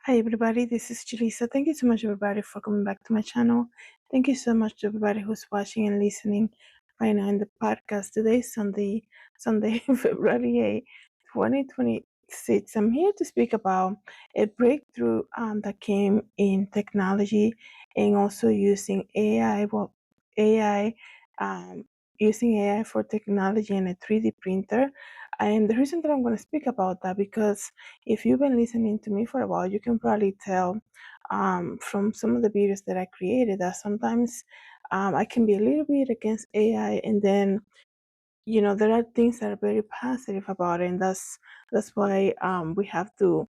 Hi everybody, this is Julissa. Thank you so much everybody for coming back to my channel. Thank you so much to everybody who's watching and listening right now in the podcast. Today is Sunday, February 8, 2026. I'm here to speak about a breakthrough that came in technology and also using AI. AI, um, using AI for technology and a 3D printer. And the reason that I'm going to speak about that because if you've been listening to me for a while, you can probably tell from some of the videos that I created that sometimes I can be a little bit against AI, and then there are things that are very positive about it, and that's why we have to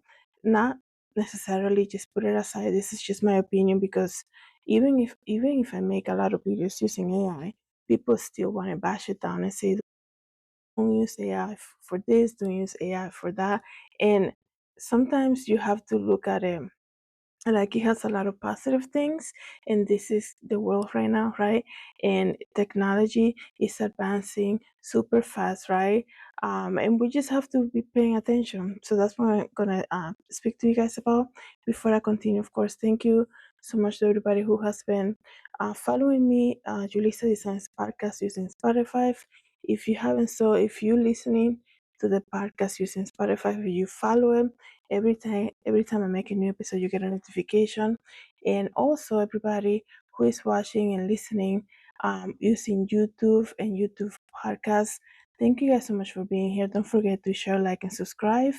not necessarily just put it aside. This is just my opinion because even if I make a lot of videos using AI, people still want to bash it down and say don't use AI for this, don't use AI for that. And sometimes you have to look at it like it has a lot of positive things, and this is the world right now, right? And technology is advancing super fast, right? And we just have to be paying attention. So that's what I'm gonna speak to you guys about before I continue. Of course, thank you so much to everybody who has been following me, Julissa Designs podcast using Spotify. If you're listening to the podcast using Spotify, you follow it. Every time I make a new episode, you get a notification. And also everybody who is watching and listening using YouTube and YouTube podcasts, thank you guys so much for being here. Don't forget to share, like, and subscribe.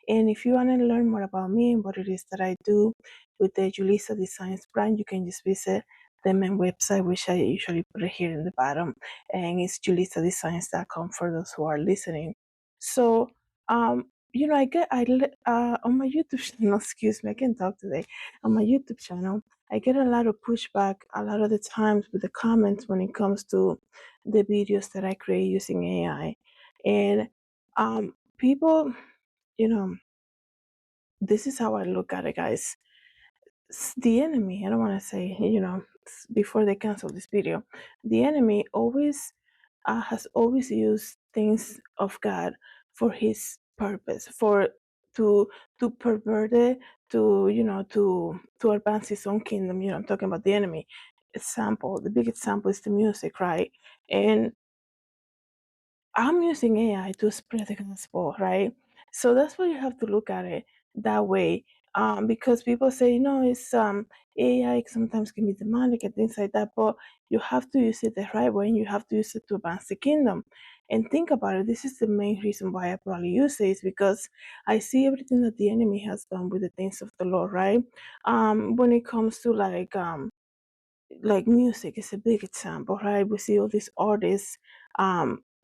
And if you want to learn more about me and what it is that I do with the Julissa Designs brand, you can just visit the main website, which I usually put it here in the bottom, and it's JulissaDesigns.com for those who are listening. So, on my YouTube channel, excuse me, I can't talk today. On my YouTube channel, I get a lot of pushback a lot of the times with the comments when it comes to the videos that I create using AI. And people, you know, this is how I look at it, guys. The enemy, I don't want to say, before they cancel this video, the enemy always has always used things of God for his purpose, for to to pervert it, to advance his own kingdom. I'm talking about the enemy. The big example is the music, right? And I'm using AI to spread the gospel, right? So that's why you have to look at it that way. Because people say, it's AI sometimes can be demonic and things like that, but you have to use it the right way and you have to use it to advance the kingdom. And think about it, this is the main reason why I probably use it is because I see everything that the enemy has done with the things of the Lord, right? When it comes to like music is a big example, right? We see all these artists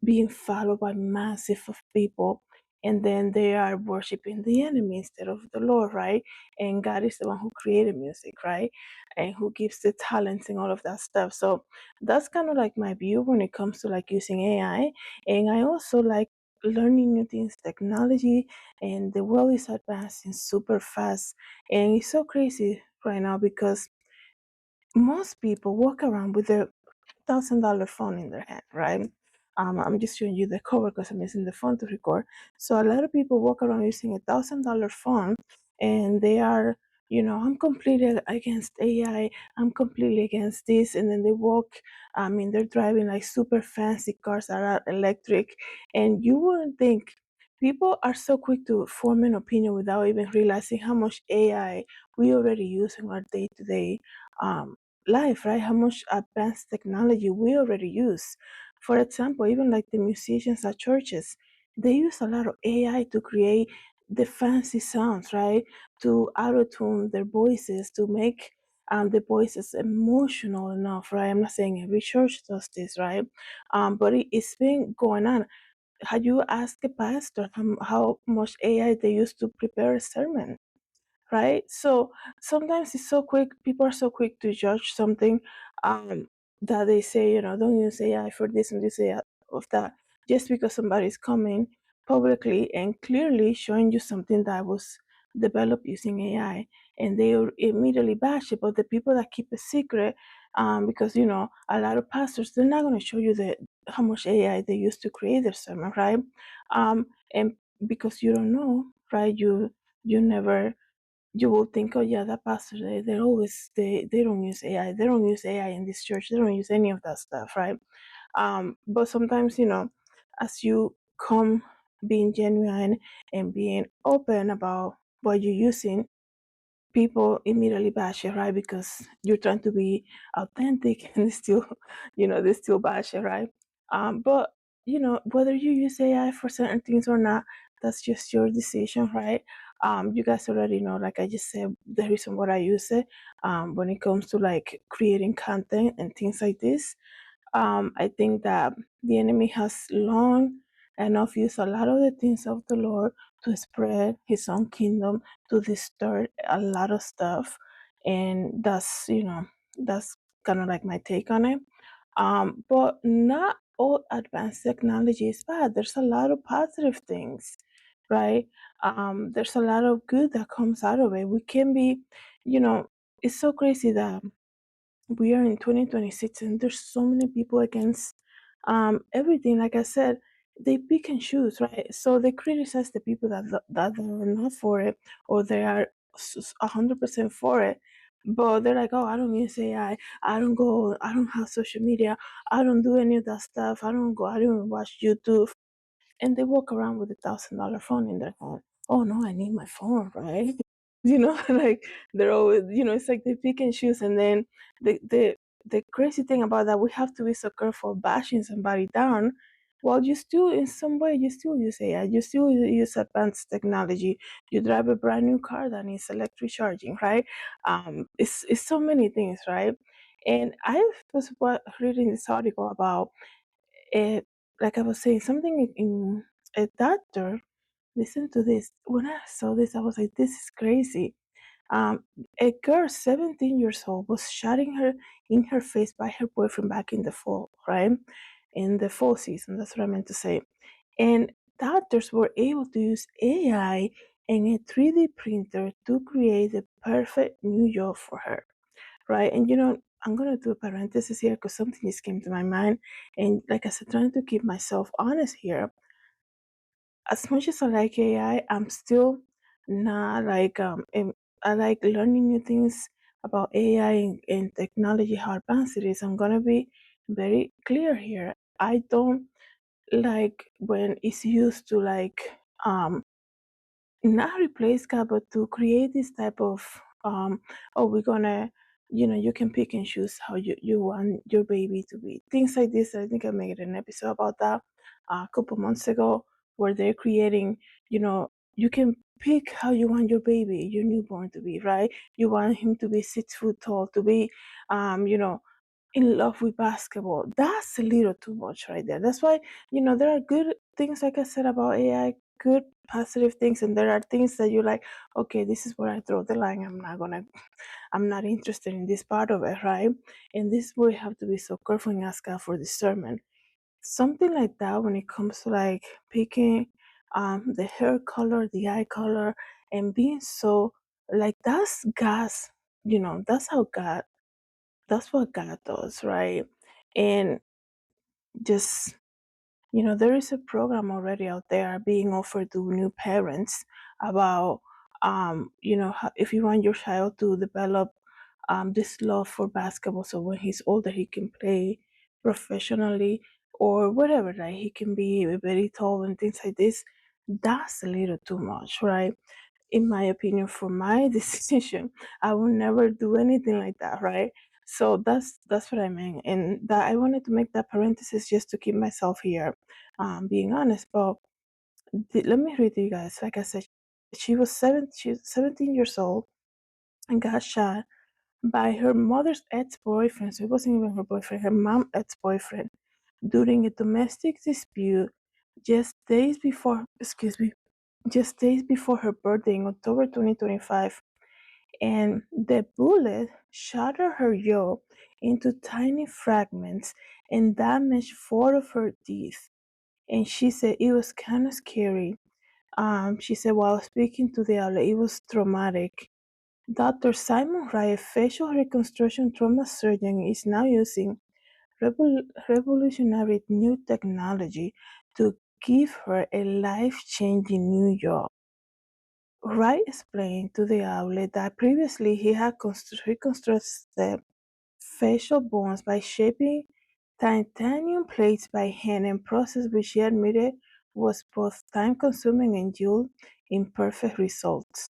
being followed by massive of people, and then they are worshiping the enemy instead of the Lord, right? And God is the one who created music, right? And who gives the talents and all of that stuff. So that's kind of like my view when it comes to like using AI. And I also like learning new things, technology, and the world is advancing super fast. And it's so crazy right now because most people walk around with a $1,000 phone in their hand, right? I'm just showing you the cover because I'm using the phone to record. So a lot of people walk around using $1,000 phone, and they are, I'm completely against AI. I'm completely against this, and then they walk. I mean, they're driving like super fancy cars that are electric, and you wouldn't think. People are so quick to form an opinion without even realizing how much AI we already use in our day-to-day life, right? How much advanced technology we already use. For example, even like the musicians at churches, they use a lot of AI to create the fancy sounds, right? To auto tune their voices, to make the voices emotional enough, right? I'm not saying every church does this, right? But it's been going on. Had you asked a pastor how much AI they use to prepare a sermon? Right? So sometimes it's so quick, people are so quick to judge something that they say, don't use AI for this and this AI of that, just because somebody's coming publicly and clearly showing you something that was developed using AI, and they immediately bash it. But the people that keep it secret, because a lot of pastors, they're not going to show you how much AI they use to create their sermon, right? And because you don't know, right? You never you will think, oh yeah, that pastor, they're always they don't use AI. They don't use AI in this church. They don't use any of that stuff, right? But sometimes, as you come being genuine and being open about what you're using, people immediately bash it, right? Because you're trying to be authentic and still, they still bash it, right? But whether you use AI for certain things or not, that's just your decision, right? You guys already know, like I just said, the reason why I use it. When it comes to like creating content and things like this, I think that the enemy has long enough used a lot of the things of the Lord to spread his own kingdom, to distort a lot of stuff. And that's kind of like my take on it. But not all advanced technology is bad. There's a lot of positive things, right? There's a lot of good that comes out of it. We can be, you know, it's so crazy that we are in 2026 and there's so many people against everything. Like I said, they pick and choose, right? So they criticize the people that are not for it, or they are 100% for it, but they're like, oh, I don't use AI, I don't have social media, I don't do any of that stuff, I don't even watch YouTube, and they walk around with $1,000 phone in their hand. Oh no, I need my phone, right? Like they're always, it's like they pick and choose, and then the crazy thing about that, we have to be so careful bashing somebody down. While you still, in some way, you still use AI, you still use advanced technology. You drive a brand new car that needs electric charging, right? It's so many things, right? And I was reading this article about it, like I was saying, something in a doctor. Listen to this. When I saw this, I was like, this is crazy. A girl, 17 years old, was shotting her in her face by her boyfriend back in the fall, right? In the fall season, that's what I meant to say. And doctors were able to use AI and a 3D printer to create the perfect new job for her, right? And I'm gonna do a parenthesis here because something just came to my mind. And like I said, trying to keep myself honest here. As much as I like AI, I'm still not like I like learning new things about AI and technology, how advanced it is. I'm gonna be very clear here. I don't like when it's used to like not replace God, but to create this type of oh, we're gonna, you can pick and choose how you want your baby to be. Things like this. I think I made an episode about that a couple months ago, where they're creating, you can pick how you want your baby, your newborn to be, right? You want him to be 6 foot tall, to be, you know, in love with basketball. That's a little too much right there. That's why, there are good things, like I said, about AI, good positive things, and there are things that you're like, okay, this is where I draw the line. I'm not interested in this part of it, right? And this is where you have to be so careful and ask God for discernment. Something like that when it comes to like picking the hair color, the eye color, and being so like that's God's, that's how God that's what God does, right? And just, there is a program already out there being offered to new parents about, if you want your child to develop this love for basketball, so when he's older, he can play professionally or whatever, right? He can be very tall and things like this. That's a little too much, right? In my opinion, for my decision, I will never do anything like that, right? So that's what I mean, and that I wanted to make that parenthesis just to keep myself here, being honest. But let me read to you guys. Like I said, she's 17 years old and got shot by her mother's ex-boyfriend. So it wasn't even her boyfriend, her mom ex-boyfriend, during a domestic dispute just days before. Excuse me, just days before her birthday in October 2025, and the bullet shattered her jaw into tiny fragments and damaged 4 of her teeth. And she said it was kind of scary. She said while speaking to the outlet, it was traumatic. Dr. Simon Rai, a facial reconstruction trauma surgeon, is now using revolutionary new technology to give her a life-changing new jaw. Wright explained to the outlet that previously he had reconstructed facial bones by shaping titanium plates by hand, a process which he admitted was both time consuming and yielded imperfect results.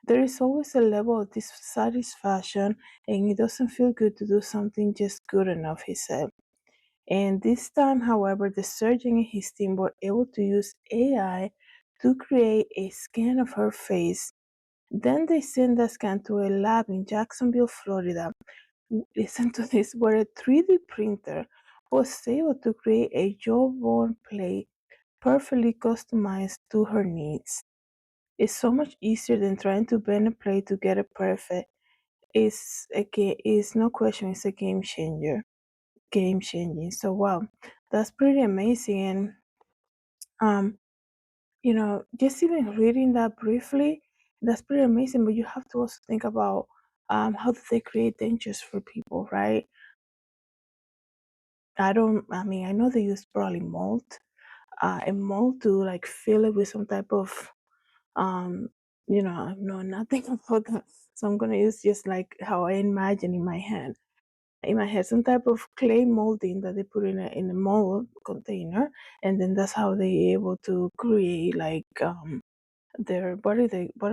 There is always a level of dissatisfaction, and it doesn't feel good to do something just good enough, he said. And this time, however, the surgeon and his team were able to use AI to create a scan of her face. Then they sent the scan to a lab in Jacksonville, Florida. Listen to this, where a 3D printer was able to create a jawbone plate perfectly customized to her needs. It's so much easier than trying to bend a plate to get it perfect. It's no question, it's a game changer. Game changing. So wow, that's pretty amazing. And um, just even reading that briefly, that's pretty amazing. But you have to also think about how do they create dangers for people, right? I mean, I know they use probably mold, a mold to like fill it with some type of um, I know nothing about that. So I'm gonna use just like how I imagine in my head some type of clay molding that they put in a mold container, and then that's how they able to create like their what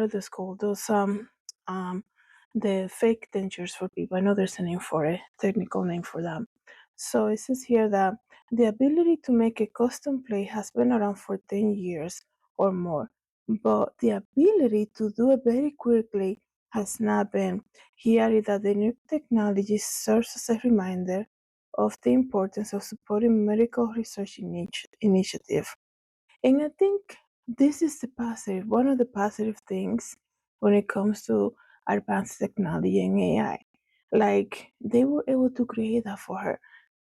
are those called, those the fake dentures for people. I know there's a name for it, technical name for them. So it says here that the ability to make a custom plate has been around for 10 years or more, but the ability to do it very quickly has not been. He added that the new technology serves as a reminder of the importance of supporting medical research initiative. And I think this is the positive, one of the positive things when it comes to advanced technology and AI. Like they were able to create that for her.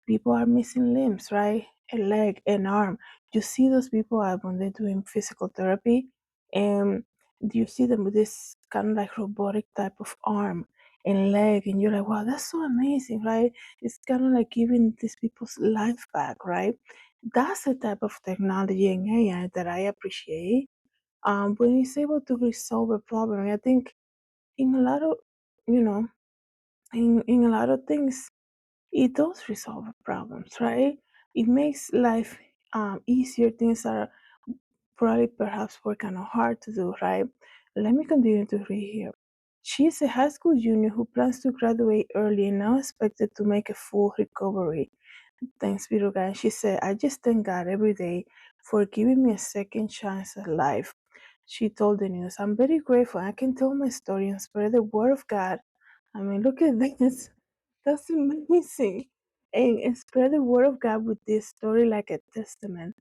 People are missing limbs, right? A leg, an arm. You see those people when they're doing physical therapy, and you see them with this kind of like robotic type of arm and leg, and you're like, wow, that's so amazing, right? It's kind of like giving these people's life back, right? That's the type of technology and AI that I appreciate. When it's able to resolve a problem, I think in a lot of, you know, in a lot of things, it does resolve problems, right? It makes life easier. Things that are probably perhaps were kind of hard to do, right? Let me continue to read here. She's a high school junior who plans to graduate early and now expected to make a full recovery. Thanks be to God. She said, I just thank God every day for giving me a second chance at life. She told the news, I'm very grateful. I can tell my story and spread the word of God. I mean, look at this. That's amazing. And spread the word of God with this story like a testament.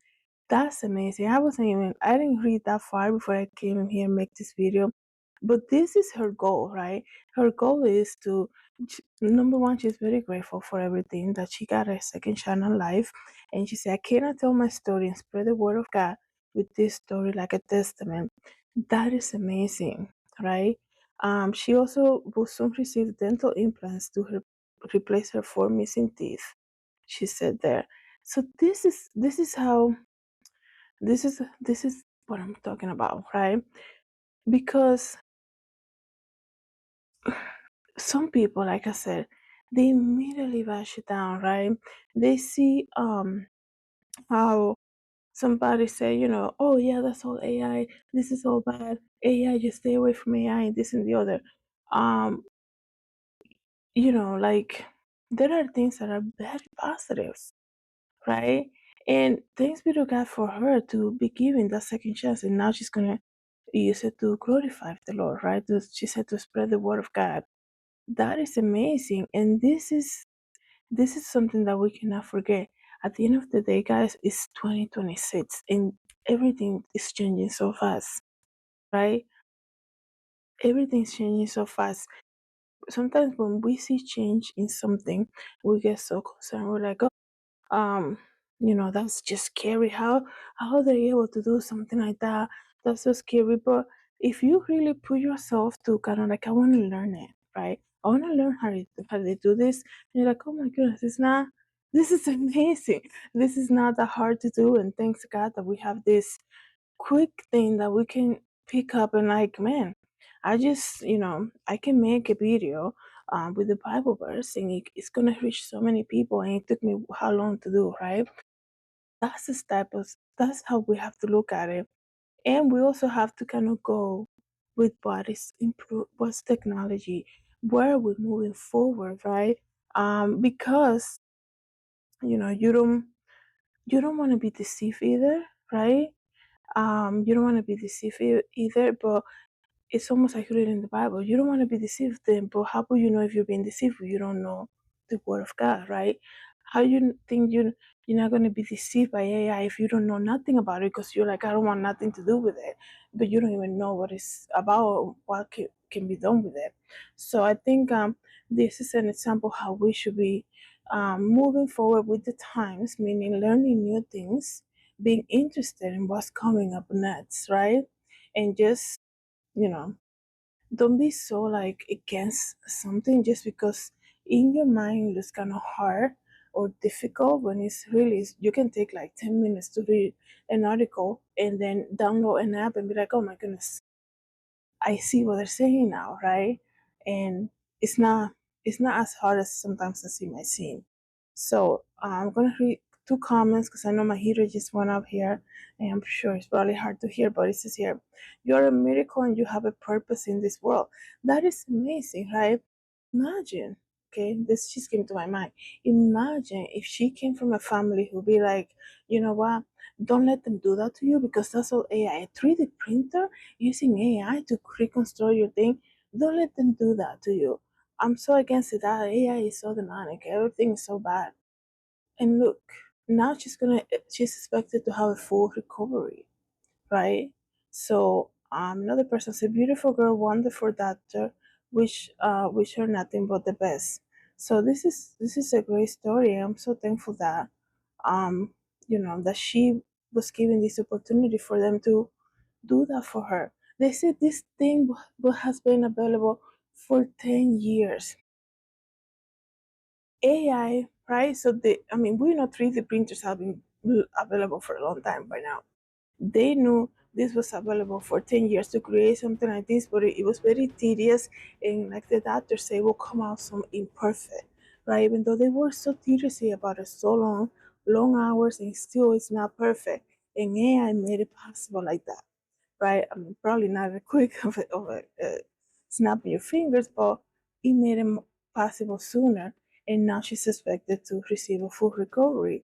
That's amazing. I didn't read that far before I came in here and make this video. But this is her goal, right? Her goal is to, number one, she's very grateful for everything that she got a second chance in life. And she said, I cannot tell my story and spread the word of God with this story like a testament. That is amazing, right? She also will soon receive dental implants to replace her four missing teeth, she said there. So this is what I'm talking about, right? Because some people, like I said, they immediately bash it down, right? They see how somebody say, oh yeah, that's all AI. This is all bad. AI, just stay away from AI, and this and the other. Um, like there are things that are very positive, right? And thanks be to God for her to be given that second chance, and now she's gonna use it to glorify the Lord, right? She said to spread the word of God. That is amazing, and this is something that we cannot forget. At the end of the day, guys, it's 2026, and everything is changing so fast, right? Everything's changing so fast. Sometimes when we see change in something, we get so concerned. We're like, um that's just scary. How they're able to do something like that? That's so scary. But if you really put yourself to kind of like, I want to learn it, right? I want to learn how they do this, and you're like, oh my goodness, this is amazing. This is not that hard to do, and thanks God that we have this quick thing that we can pick up and like, man, I just, I can make a video with the Bible verse and it's going to reach so many people. And it took me how long to do, right? That's how we have to look at it. And we also have to kind of go with what is improve, what's technology, where we're moving forward, right? Because, you know, you don't, you don't want to be deceived either, right? You don't want to be deceived either, but it's almost like reading the Bible. You don't want to be deceived then, but how will you know if you're being deceived if you don't know the word of God, right? How you think you're not going to be deceived by AI if you don't know nothing about it because you're like, I don't want nothing to do with it, but you don't even know what it's about or what can be done with it. So I think this is an example how we should be moving forward with the times, meaning learning new things, being interested in what's coming up next, right? And just, you know, don't be so like against something just because in your mind it looks kind of hard or difficult when it's really, you can take like 10 minutes to read an article and then download an app and be like, oh my goodness, I see what they're saying now, right? And it's not it's not as hard as sometimes as it might seem. So I'm gonna read two comments because I know my heater just went up here, and I'm sure it's probably hard to hear, but it says here, "You're a miracle and you have a purpose in this world." That is amazing, right? Imagine, okay, this just came to my mind. Imagine if she came from a family who'd be like, you know what? Don't let them do that to you because that's all AI. A 3D printer using AI to reconstruct your thing. Don't let them do that to you. I'm so against it. That AI is so demonic. Everything is so bad. And look, now she's expected to have a full recovery, right? So another person said, "Beautiful girl, wonderful doctor. Wish her nothing but the best." So this is a great story. I'm so thankful that um that she was given this opportunity for them to do that for her. They said this thing has been available for 10 years. AI, right? So I mean, we know 3D printers have been available for a long time by now. They knew this was available for 10 years to create something like this, but it was very tedious. And like the doctors say, will come out some imperfect, right? Even though they were so tediously about it so long, long hours, and still it's not perfect. And AI made it possible like that, right? I mean, probably not a quick snapping your fingers, but it made it possible sooner. And now she's expected to receive a full recovery.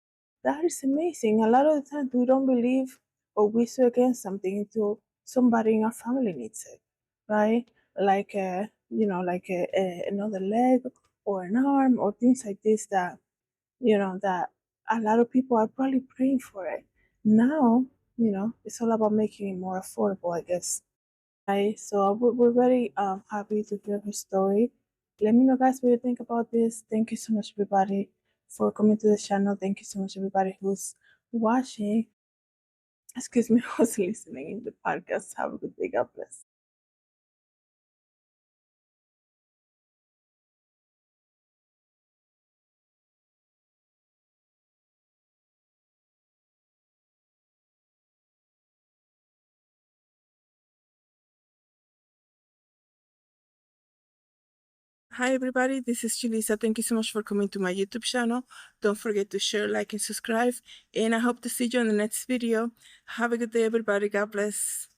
That is amazing. A lot of the time, we don't believe or we so against something until somebody in our family needs it, right? Like, another leg or an arm or things like this that a lot of people are probably praying for it. Now, it's all about making it more affordable, I guess. Right. So we're very happy to hear her story. Let me know, guys, what you think about this. Thank you so much, everybody, for coming to the channel. Thank you so much, everybody who's watching. Excuse me, who's listening in the podcast. Have a good day. God bless. Hi, everybody. This is Julissa. Thank you so much for coming to my YouTube channel. Don't forget to share, like, and subscribe. And I hope to see you in the next video. Have a good day, everybody. God bless.